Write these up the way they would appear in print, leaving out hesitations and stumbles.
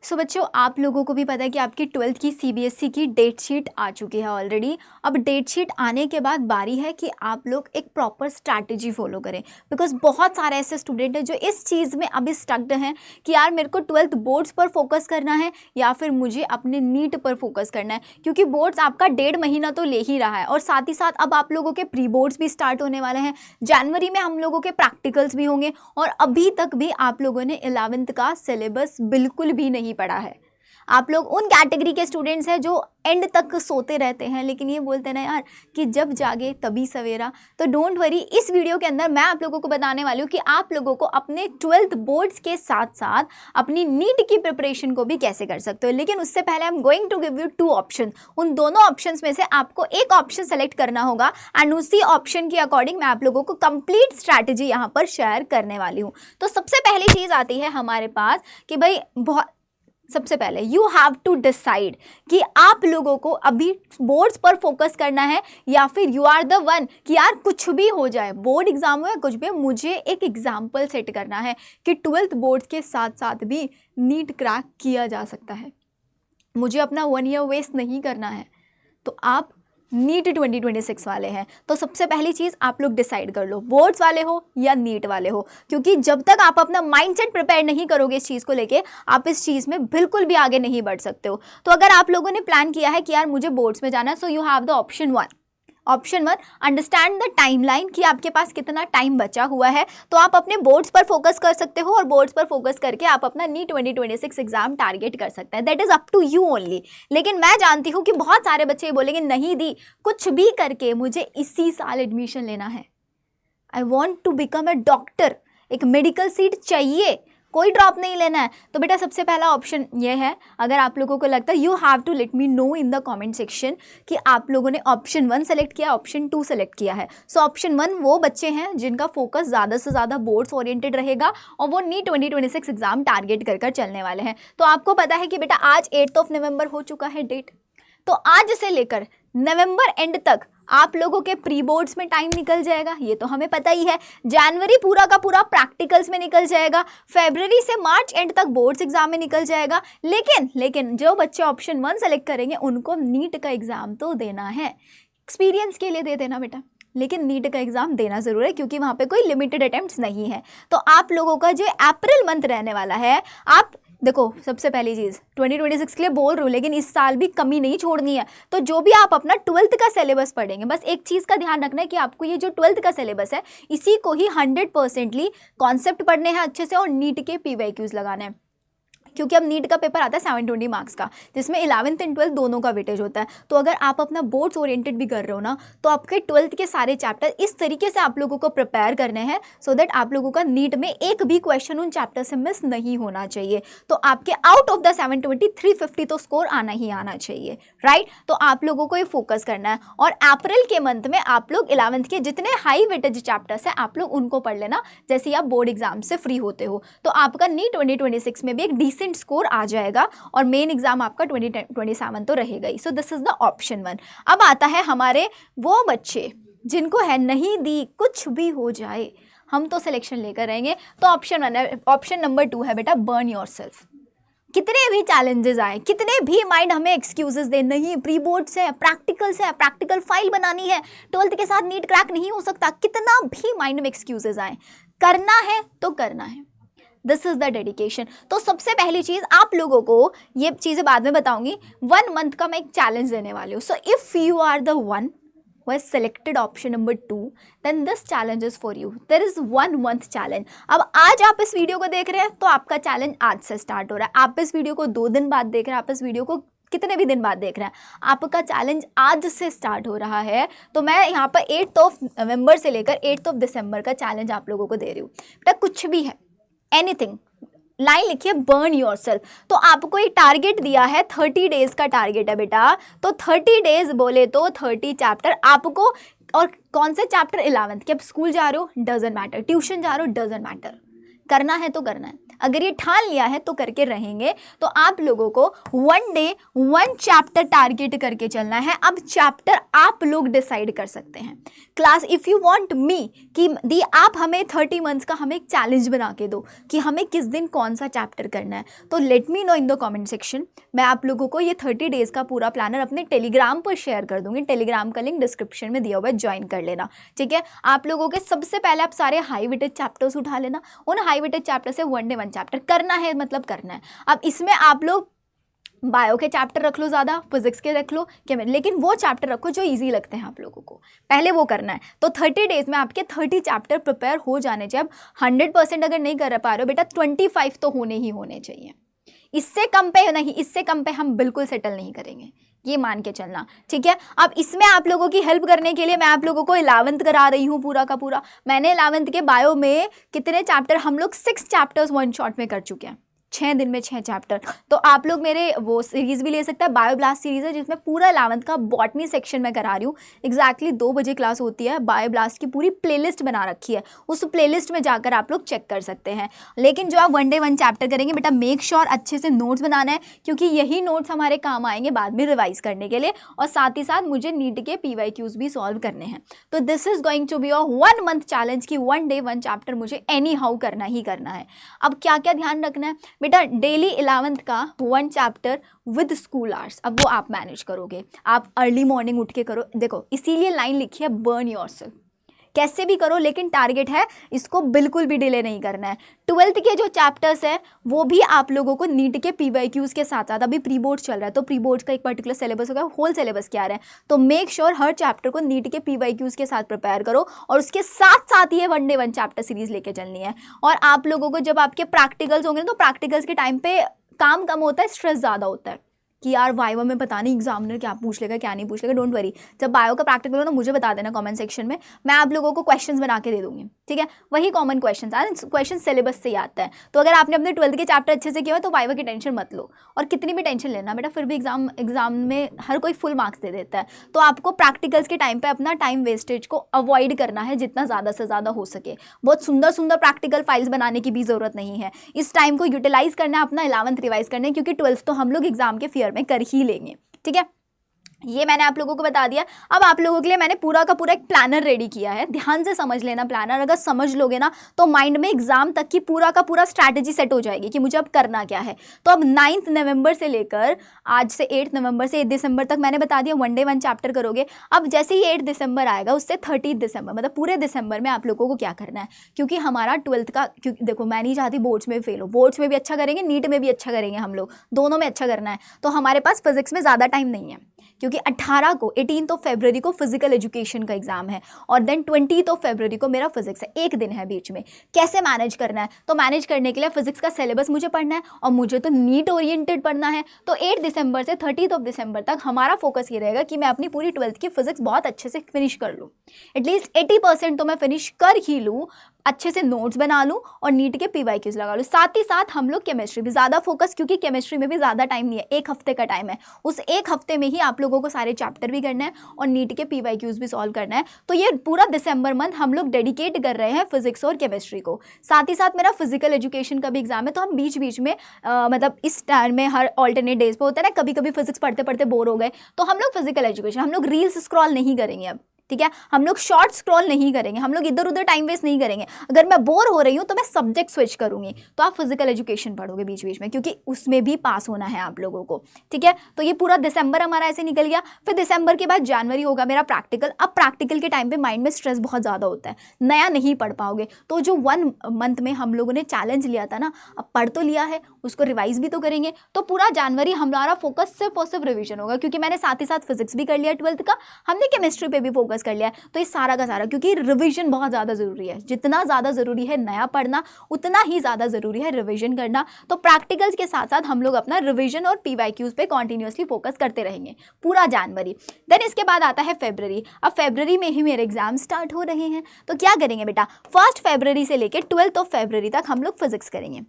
सो बच्चों, आप लोगों को भी पता है कि आपकी 12th की सीबीएसई की डेट शीट आ चुकी है ऑलरेडी। अब डेट शीट आने के बाद बारी है कि आप लोग एक प्रॉपर स्ट्रैटेजी फॉलो करें, बिकॉज बहुत सारे ऐसे स्टूडेंट हैं जो इस चीज़ में अभी स्टक्ड हैं कि यार मेरे को 12th बोर्ड्स पर फोकस करना है या फिर मुझे अपने नीट पर फोकस करना है, क्योंकि बोर्ड्स आपका 1.5 महीना तो ले ही रहा है और साथ ही साथ अब आप लोगों के प्री बोर्ड्स भी स्टार्ट होने वाले हैं। जनवरी में हम लोगों के प्रैक्टिकल्स भी होंगे और अभी तक भी आप लोगों ने 11th का सिलेबस बिल्कुल भी नहीं पढ़ा है। आप लोग उन कैटेगरी के स्टूडेंट्स हैं जो एंड तक सोते रहते हैं, लेकिन ये बोलते हैं ना यार कि जब जागे तभी सवेरा। तो डोंट वरी, इस वीडियो के अंदर मैं आप लोगों को बताने वाली हूँ कि आप लोगों को अपने 12th बोर्ड्स के साथ साथ अपनी नीट की प्रिपरेशन को भी कैसे कर सकते हो। लेकिन उससे पहले I am going to give you 2 option. उन दोनों ऑप्शंस में से आपको एक ऑप्शन सेलेक्ट करना होगा एंड उसी ऑप्शन के अकॉर्डिंग मैं आप लोगों को कंप्लीट स्ट्रैटेजी यहाँ पर शेयर करने वाली हूँ। तो सबसे पहली चीज़ आती है हमारे पास कि भाई सबसे पहले यू हैव टू डिसाइड कि आप लोगों को अभी बोर्ड्स पर फोकस करना है या फिर यू आर द वन कि यार कुछ भी हो जाए, बोर्ड एग्जाम हो या कुछ भी, मुझे एक एग्जाम्पल सेट करना है कि 12th बोर्ड्स के साथ साथ भी नीट क्रैक किया जा सकता है, मुझे अपना 1 ईयर वेस्ट नहीं करना है। तो आप नीट 2026 वाले हैं तो सबसे पहली चीज़ आप लोग डिसाइड कर लो, बोर्ड्स वाले हो या नीट वाले हो, क्योंकि जब तक आप अपना माइंडसेट प्रिपेयर नहीं करोगे इस चीज़ को लेके, आप इस चीज़ में बिल्कुल भी आगे नहीं बढ़ सकते हो। तो अगर आप लोगों ने प्लान किया है कि यार मुझे बोर्ड्स में जाना है, so you have the option 1 understand the timeline कि आपके पास कितना टाइम बचा हुआ है। तो आप अपने बोर्ड्स पर फोकस कर सकते हो और बोर्ड्स पर फोकस करके आप अपना नीट 2026 एग्जाम टारगेट कर सकते हैं। That is up to you only. लेकिन मैं जानती हूँ कि बहुत सारे बच्चे बोलेंगे नहीं दी, कुछ भी करके मुझे इसी साल एडमिशन लेना है, I want to become a doctor, एक मेडिकल सीट चाहिए, कोई ड्रॉप नहीं लेना है। तो बेटा सबसे पहला ऑप्शन ये है। अगर आप लोगों को लगता है, you have to let me know in the comment section कि आप लोगों ने ऑप्शन 1 सेलेक्ट किया, ऑप्शन 2 सेलेक्ट किया है। सो ऑप्शन 1 वो बच्चे हैं जिनका फोकस ज़्यादा से ज़्यादा बोर्ड्स ओरिएंटेड रहेगा और वो नीट 2026 एग्जाम टारगेट कर चलने वाले हैं। तो आपको पता है कि बेटा आज 8 नवंबर हो चुका है डेट, तो आज से लेकर नवंबर एंड तक आप लोगों के प्री बोर्ड्स में टाइम निकल जाएगा, ये तो हमें पता ही है। जनवरी पूरा का पूरा प्रैक्टिकल्स में निकल जाएगा, फरवरी से मार्च एंड तक बोर्ड्स एग्जाम में निकल जाएगा। लेकिन जो बच्चे ऑप्शन 1 सेलेक्ट करेंगे उनको नीट का एग्जाम तो देना है, एक्सपीरियंस के लिए दे देना बेटा, लेकिन नीट का एग्जाम देना जरूर है क्योंकि वहाँ पे कोई लिमिटेड अटेम्प्ट्स नहीं है। तो आप लोगों का जो अप्रैल मंथ रहने वाला है, आप देखो सबसे पहली चीज़ 2026 के लिए बोल रही हूँ, लेकिन इस साल भी कमी नहीं छोड़नी है। तो जो भी आप अपना 12th का सिलेबस पढ़ेंगे, बस एक चीज़ का ध्यान रखना है कि आपको ये जो 12th का सिलेबस है इसी को ही 100% कॉन्सेप्ट पढ़ने हैं अच्छे से और नीट के PYQs लगाने हैं, क्योंकि अब नीट का पेपर आता है 720 मार्क्स का, जिसमें 11th एंड 12th दोनों का वेटेज होता है। तो अगर आप अपना बोर्ड्स ओरिएंटेड भी कर रहे हो ना, तो आपके 12th के सारे चैप्टर इस तरीके से आप लोगों को प्रिपेयर करने हैं सो दैट आप लोगों का नीट में एक भी क्वेश्चन उन चैप्टर से मिस नहीं होना चाहिए। तो आपके आउट ऑफ द 720 350 तो स्कोर आना ही आना चाहिए, राइट। तो आप लोगों को ये फोकस करना है और अप्रैल के मंथ में आप लोग 11th के जितने हाई वेटेज चैप्टर्स हैं आप लोग उनको पढ़ लेना जैसे ही आप बोर्ड एग्जाम से फ्री होते हो। तो आपका नीट 2026 में भी एक डिसेंट स्कोर आ जाएगा और मेन एग्जाम आपका 2027 तो रहेगा ही। So this is the option 1। अब आता है हमारे वो बच्चे जिनको है नहीं दी, कुछ भी हो जाए हम तो सिलेक्शन लेकर रहेंगे। तो ऑप्शन 1 है, ऑप्शन नंबर 2 है बेटा बर्न योरसेल्फ। कितने भी चैलेंजेस आए, कितने भी माइंड हमें एक्सक्यूजेस दे, नहीं प्री बोर्ड्स है, प्रैक्टिकल्स है, प्रैक्टिकल फाइल बनानी है, 12th के साथ नीट क्रैक नहीं हो सकता, कितना भी माइंड में एक्सक्यूजेस आए, करना है तो करना है। This is the dedication. तो सबसे पहली चीज़ आप लोगों को, ये चीज़ें बाद में बताऊंगी, 1 मंथ का मैं एक चैलेंज देने वाली हूँ। So if you are the one who has selected option number 2, then this challenge is for you. There is 1 month challenge. अब आज आप इस वीडियो को देख रहे हैं तो आपका चैलेंज आज से स्टार्ट हो रहा है। आप इस वीडियो को 2 दिन बाद देख रहे हैं, आप इस वीडियो को कितने भी दिन बाद देख रहे हैं, आपका चैलेंज आज से स्टार्ट हो रहा है। तो मैं यहाँ पर 8 नवंबर से लेकर 8 दिसंबर का चैलेंज आप लोगों को दे रही हूँ। बेटा कुछ भी है, एनीथिंग, लाइन लिखिए बर्न योरसेल्फ। तो आपको एक टारगेट दिया है, 30 डेज का टारगेट है बेटा। तो 30 डेज बोले तो 30 चैप्टर आपको, और कौन से चैप्टर 11th के, अब स्कूल जा रहे हो डजेंट मैटर, ट्यूशन जा रहे हो डजेंट मैटर, करना है तो करना है, अगर ये ठान लिया है तो करके रहेंगे। तो आप लोगों को 1 डे 1 चैप्टर टारगेट करके चलना है। अब चैप्टर आप लोग डिसाइड कर सकते हैं। Class if you want me कि दी आप हमें 30 मंथ्स का हमें एक चैलेंज बना के दो कि हमें किस दिन कौन सा चैप्टर करना है, तो late me know in the comment section. मैं आप लोगों को ये 30 डेज़ का पूरा प्लानर अपने टेलीग्राम पर शेयर कर दूंगी। टेलीग्राम का लिंक डिस्क्रिप्शन में दिया हुआ है, ज्वाइन कर लेना, ठीक है। आप लोगों के सबसे पहले आप सारे हाई वेटेज चैप्टर्स उठा लेना, उन हाई वेटेज चैप्टर से 1 डे 1 चैप्टर करना है, मतलब करना है। अब इसमें आप लोग बायो के चैप्टर रख लो ज़्यादा, फिजिक्स के रख लो, केमिस्ट्री, लेकिन वो चैप्टर रखो जो इजी लगते हैं आप लोगों को, पहले वो करना है। तो 30 डेज़ में आपके 30 चैप्टर प्रिपेयर हो जाने चाहिए। अब 100% अगर नहीं कर पा रहे हो बेटा, 25 तो होने ही होने चाहिए, इससे कम पे नहीं, इससे कम पे हम बिल्कुल सेटल नहीं करेंगे, ये मान के चलना, ठीक है। अब इसमें आप लोगों की हेल्प करने के लिए मैं आप लोगों को 11th करा रही हूँ पूरा का पूरा। मैंने 11th के बायो में कितने चैप्टर, हम लोग 6 चैप्टर्स 1 शॉट में कर चुके हैं, 6 दिन में 6 चैप्टर। तो आप लोग मेरे वो सीरीज़ भी ले सकते हैं, बायोब्लास्ट सीरीज़ है जिसमें पूरा 11th का बॉटनी सेक्शन में करा रही हूँ। एग्जैक्टली 2 बजे क्लास होती है। बायोब्लास्ट की पूरी प्लेलिस्ट बना रखी है, उस प्लेलिस्ट में जाकर आप लोग चेक कर सकते हैं। लेकिन जो आप 1 डे 1 चैप्टर करेंगे बेटा, मेक श्योर अच्छे से नोट्स बनाना है, क्योंकि यही नोट्स हमारे काम आएंगे बाद में रिवाइज करने के लिए, और साथ ही साथ मुझे नीट के PYQs भी सॉल्व करने हैं। तो this is going to be a 1 month challenge की 1 डे 1 चैप्टर मुझे एनी हाउ करना ही करना है। अब क्या क्या ध्यान रखना है बेटा, डेली 11th का 1 चैप्टर विद स्कूल आवर्स, अब वो आप मैनेज करोगे, आप अर्ली मॉर्निंग उठ के करो। देखो इसीलिए लाइन लिखी है बर्न योरसेल्फ, कैसे भी करो, लेकिन टारगेट है इसको बिल्कुल भी डिले नहीं करना है। 12th के जो चैप्टर्स है वो भी आप लोगों को नीट के PYQs के साथ साथ, अभी प्री बोर्ड चल रहा है तो प्री बोर्ड का एक पर्टिकुलर सिलेबस होगा, होल सिलेबस क्या रहा है, तो मेक श्योर हर चैप्टर को नीट के PYQs के साथ प्रिपेयर करो, और उसके साथ साथ ये 1 डे 1 चैप्टर सीरीज लेके चलनी है। और आप लोगों को जब आपके प्रैक्टिकल्स होंगे तो प्रैक्टिकल्स के टाइम पे काम कम होता है, स्ट्रेस ज़्यादा होता है कि यार वाइवा में पता नहीं एग्जामिनर क्या पूछ लेगा क्या नहीं पूछ लेगा। डोंट वरी, जब बायो का प्रैक्टिकल हो ना मुझे बता देना कमेंट सेक्शन में, मैं आप लोगों को क्वेश्चंस बना के दे दूंगी, ठीक है। वही कॉमन क्वेश्चंस आए, क्वेश्चन सिलेबस से ही आता है। तो अगर आपने अपने 12th के चैप्टर अच्छे से किया हो तो वाइवा की टेंशन मत लो, और कितनी भी टेंशन लेना बेटा, फिर भी एग्जाम में हर कोई फुल मार्क्स दे देता है। तो आपको प्रैक्टिकल्स के टाइम पर अपना टाइम वेस्टेज को अवॉइड करना है जितना ज़्यादा से ज़्यादा हो सके। बहुत सुंदर सुंदर प्रैक्टिकल फाइल्स बनाने की भी ज़रूरत नहीं है, इस टाइम को यूटिलाइज करना है, अपना 11th रिवाइज करना है, क्योंकि 12th तो हम लोग एग्जाम के फियर में कर ही लेंगे, ठीक है। ये मैंने आप लोगों को बता दिया। अब आप लोगों के लिए मैंने पूरा का पूरा एक प्लानर रेडी किया है, ध्यान से समझ लेना प्लानर। अगर समझ लोगे ना तो माइंड में एग्जाम तक की पूरा का पूरा स्ट्रैटेजी सेट हो जाएगी कि मुझे अब करना क्या है। तो अब 9 नवंबर से लेकर आज से 8 नवंबर से 8 दिसंबर तक मैंने बता दिया 1 डे 1 चैप्टर करोगे। अब जैसे ही 8 दिसंबर आएगा उससे 30 दिसंबर, मतलब पूरे दिसंबर में आप लोगों को क्या करना है, क्योंकि हमारा 12th का, क्योंकि देखो मैं नहीं चाहती बोर्ड्स में फेल हो, बोर्ड्स में भी अच्छा करेंगे, नीट में भी अच्छा करेंगे, हम लोग दोनों में अच्छा करना है। तो हमारे पास फिजिक्स में ज़्यादा टाइम नहीं है, क्योंकि 18 फरवरी को फिजिकल एजुकेशन का एग्जाम है, और देन 20 फरवरी को मेरा फिजिक्स है, एक दिन है बीच में। कैसे मैनेज करना है, तो मैनेज करने के लिए फिजिक्स का सिलेबस मुझे पढ़ना है, और मुझे तो नीट ओरिएंटेड पढ़ना है। तो 8 दिसंबर से 30 दिसंबर तक हमारा फोकस ये रहेगा कि मैं अपनी पूरी 12th की फिजिक्स बहुत अच्छे से फिनिश कर लूँ, एटलीस्ट 80% तो मैं फिनिश कर ही लूँ, अच्छे से नोट्स बना लूँ और नीट के PYQs लगा लूँ। साथ ही साथ हम लोग केमिस्ट्री भी ज़्यादा फोकस, क्योंकि केमिस्ट्री में भी ज़्यादा टाइम नहीं है, 1 हफ्ते का टाइम है, उस 1 हफ्ते में ही आप लोगों को सारे चैप्टर भी करना है और नीट के PYQs भी सॉल्व करना है। तो ये पूरा दिसंबर मंथ हम लोग डेडिकेट कर रहे हैं फिजिक्स और केमिस्ट्री को। साथ ही साथ मेरा फिजिकल एजुकेशन का भी एग्जाम है, तो हम बीच बीच में मतलब इस टाइम में हर ऑल्टरनेट डेज पे होता है ना, कभी कभी फिजिक्स पढ़ते पढ़ते बोर हो गए तो हम लोग फिजिकल एजुकेशन, हम लोग रील्स स्क्रॉल नहीं करेंगे अब, ठीक है। हम लोग शॉर्ट स्क्रॉल नहीं करेंगे, हम लोग इधर उधर टाइम वेस्ट नहीं करेंगे। अगर मैं बोर हो रही हूँ तो मैं सब्जेक्ट स्विच करूंगी, तो आप फिजिकल एजुकेशन पढ़ोगे बीच बीच में, क्योंकि उसमें भी पास होना है आप लोगों को, ठीक है। तो ये पूरा दिसंबर हमारा ऐसे निकल गया। फिर दिसंबर के बाद जनवरी होगा मेरा प्रैक्टिकल। अब प्रैक्टिकल के टाइम पे माइंड में स्ट्रेस बहुत ज़्यादा होता है, नया नहीं पढ़ पाओगे। तो जो 1 मंथ में हम लोगों ने चैलेंज लिया था ना, अब पढ़ तो लिया है, उसको रिवाइज भी तो करेंगे। तो पूरा जनवरी हमारा फोकस सिर्फ और सिर्फ रिविजन होगा, क्योंकि मैंने साथ ही साथ फिजिक्स भी कर लिया 12th का, हमने केमिस्ट्री पे भी फोकस कर लिया है। तो ये सारा का सारा, क्योंकि रिवीजन बहुत ज़्यादा ज़रूरी है, जितना ज़्यादा ज़रूरी है नया पढ़ना उतना ही ज़्यादा ज़रूरी है रिवीजन करना। तो प्रैक्टिकल्स के साथ साथ हम लोग अपना रिवीजन और PYQs पे कॉन्टिन्यूसली फोकस करते रहेंगे पूरा जनवरी। देन इसके बाद आता है फरवरी। अब फरवरी में ही मेरे एग्जाम स्टार्ट हो रहे हैं, तो क्या करेंगे बेटा, 1 फरवरी से लेकर 12 फरवरी तक हम लोग फिजिक्स करेंगे।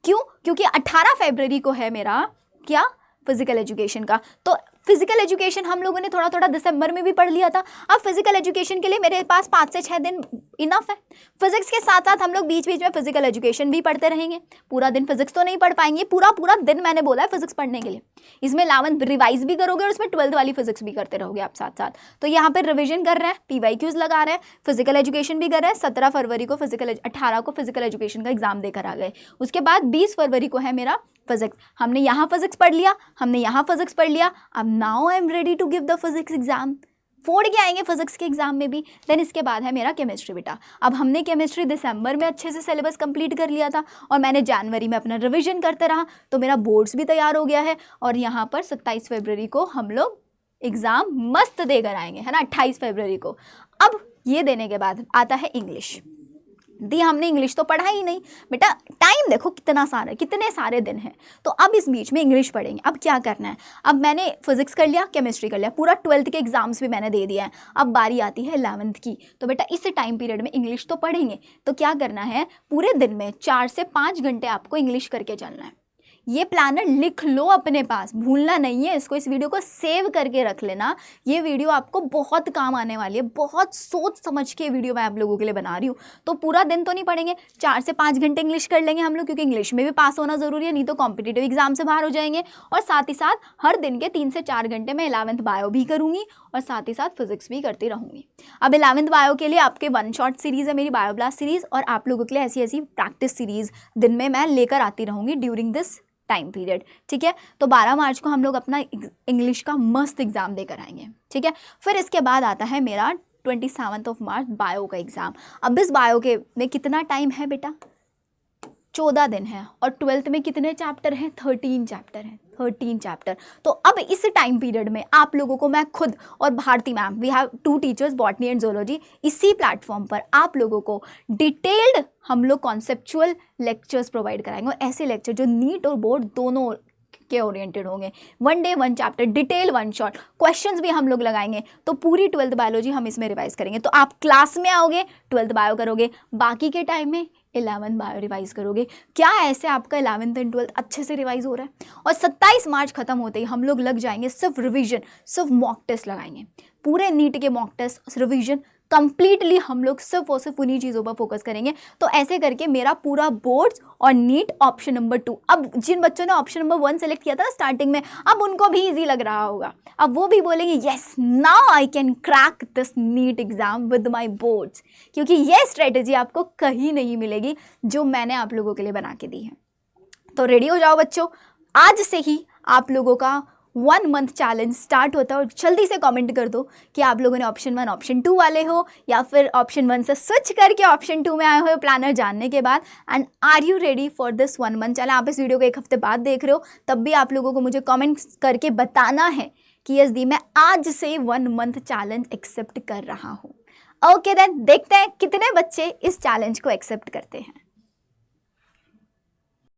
क्यों? क्योंकि 18 फरवरी को है मेरा क्या, फिजिकल एजुकेशन का। तो फिजिकल एजुकेशन हम लोगों ने थोड़ा थोड़ा दिसंबर में भी पढ़ लिया था। अब फिजिकल एजुकेशन के लिए मेरे पास 5 से 6 दिन इनफ है। फिजिक्स के साथ साथ हम लोग बीच बीच में फिजिकल एजुकेशन भी पढ़ते रहेंगे। पूरा दिन फिजिक्स तो नहीं पढ़ पाएंगे, पूरा पूरा दिन मैंने बोला है फिजिक्स पढ़ने के लिए। इसमें 11th रिवाइज भी करोगे और उसमें 12th वाली फिजिक्स भी करते रहोगे आप साथ साथ। तो यहाँ पे रिविजन कर रहे हैं, PYQs लगा रहे हैं, फिजिकल एजुकेशन भी कर रहे हैं। 17 फरवरी को 18 को फिजिकल एजुकेशन का एग्जाम देकर आ गए। उसके बाद 20 फरवरी को है मेरा फिजिक्स। हमने यहाँ फिजिक्स पढ़ लिया, हमने यहाँ फिजिक्स पढ़ लिया। अब now I am ready to give the physics exam. फोड़ के आएंगे फिजिक्स के एग्जाम में भी। देन इसके बाद है मेरा केमिस्ट्री बेटा। अब हमने केमिस्ट्री दिसंबर में अच्छे से सिलेबस कंप्लीट कर लिया था और मैंने जनवरी में अपना रिवीजन करते रहा, तो मेरा बोर्ड्स भी तैयार हो गया है। और यहाँ पर 27 फरवरी को हम लोग एग्ज़ाम मस्त देकर आएंगे, है ना, 28 फरवरी को। अब ये देने के बाद आता है इंग्लिश। दी हमने इंग्लिश तो पढ़ा ही नहीं बेटा, टाइम देखो कितने सारे दिन हैं। तो अब इस बीच में इंग्लिश पढ़ेंगे। अब क्या करना है, अब मैंने फिजिक्स कर लिया, केमिस्ट्री कर लिया, पूरा 12th के एग्जाम्स भी मैंने दे दिया है। अब बारी आती है 11th की। तो बेटा इस टाइम पीरियड में इंग्लिश तो पढ़ेंगे, तो क्या करना है, पूरे दिन में 4 से 5 घंटे आपको इंग्लिश करके चलना है। ये प्लानर लिख लो अपने पास, भूलना नहीं है इसको। इस वीडियो को सेव करके रख लेना, ये वीडियो आपको बहुत काम आने वाली है। बहुत सोच समझ के वीडियो मैं आप लोगों के लिए बना रही हूँ। तो पूरा दिन तो नहीं पढ़ेंगे, 4 से 5 घंटे इंग्लिश कर लेंगे हम लोग, क्योंकि इंग्लिश में भी पास होना ज़रूरी है, नहीं तो कॉम्पिटिटिव एग्जाम से बाहर हो जाएंगे। और साथ ही साथ हर दिन के 3 से 4 घंटे मैं 11th बायो भी करूँगी और साथ ही साथ फिजिक्स भी करती रहूँगी। अब 11th बायो के लिए आपके 1 शॉट सीरीज़ है मेरी, बायो ब्लास्ट सीरीज़, और आप लोगों के लिए ऐसी ऐसी प्रैक्टिस सीरीज़ दिन में मैं लेकर आती रहूँगी ड्यूरिंग दिस टाइम पीरियड। ठीक है, तो 12 मार्च को हम लोग अपना इंग्लिश का मस्त एग्जाम देकर आएंगे। ठीक है, फिर इसके बाद आता है मेरा 27 मार्च बायो का एग्जाम। अब इस बायो के में कितना टाइम है बेटा, 14 दिन है। और 12th में कितने चैप्टर हैं, 13 चैप्टर हैं, 13 चैप्टर। तो अब इस टाइम पीरियड में आप लोगों को मैं खुद और Bharti ma'am, we have 2 teachers botany and zoology, इसी प्लेटफॉर्म पर आप लोगों को डिटेल्ड हम लोग कॉन्सेप्चुअल लेक्चर्स प्रोवाइड कराएंगे। और ऐसे लेक्चर जो नीट और बोर्ड दोनों के ओरिएंटेड होंगे। 1 day 1 chapter, detail 1 shot, questions भी हम लोग लगाएंगे। तो पूरी 12th बायोलॉजी हम इसमें रिवाइज करेंगे। तो आप क्लास में आओगे 12th बायो करोगे, बाकी के टाइम में 11th बायो रिवाइज करोगे। क्या ऐसे आपका 11th एंड 12th अच्छे से रिवाइज हो रहा है? और 27 मार्च खत्म होते ही हम लोग लग जाएंगे सिर्फ रिवीजन, सिर्फ मॉक टेस्ट लगाएंगे। पूरे नीट के मॉक टेस्ट, रिवीजन कंप्लीटली हम लोग सिर्फ और सिर्फ उन्हीं चीज़ों पर फोकस करेंगे। तो ऐसे करके मेरा पूरा बोर्ड्स और नीट ऑप्शन नंबर 2, अब जिन बच्चों ने ऑप्शन नंबर 1 सेलेक्ट किया था स्टार्टिंग में, अब उनको भी इजी लग रहा होगा। अब वो भी बोलेंगे yes now I can crack this NEET exam with my boards, क्योंकि ये स्ट्रेटेजी आपको कहीं नहीं मिलेगी जो मैंने आप लोगों के लिए बना के दी है। तो रेडी हो जाओ बच्चों, आज से ही आप लोगों का 1 मंथ चैलेंज स्टार्ट होता है। और जल्दी से कमेंट कर दो कि आप लोगों ने ऑप्शन 1 ऑप्शन 2 वाले हो, या फिर ऑप्शन 1 से स्विच करके ऑप्शन 2 में आए हो प्लानर जानने के बाद। And are you ready for this 1 month challenge? आप इस वीडियो को 1 हफ्ते बाद देख रहे हो, तब भी आप लोगों को मुझे कमेंट करके बताना है कि यस दी मैं आज से 1 मंथ चैलेंज एक्सेप्ट कर रहा हूँ। ओके देन, देखते हैं कितने बच्चे इस चैलेंज को एक्सेप्ट करते हैं।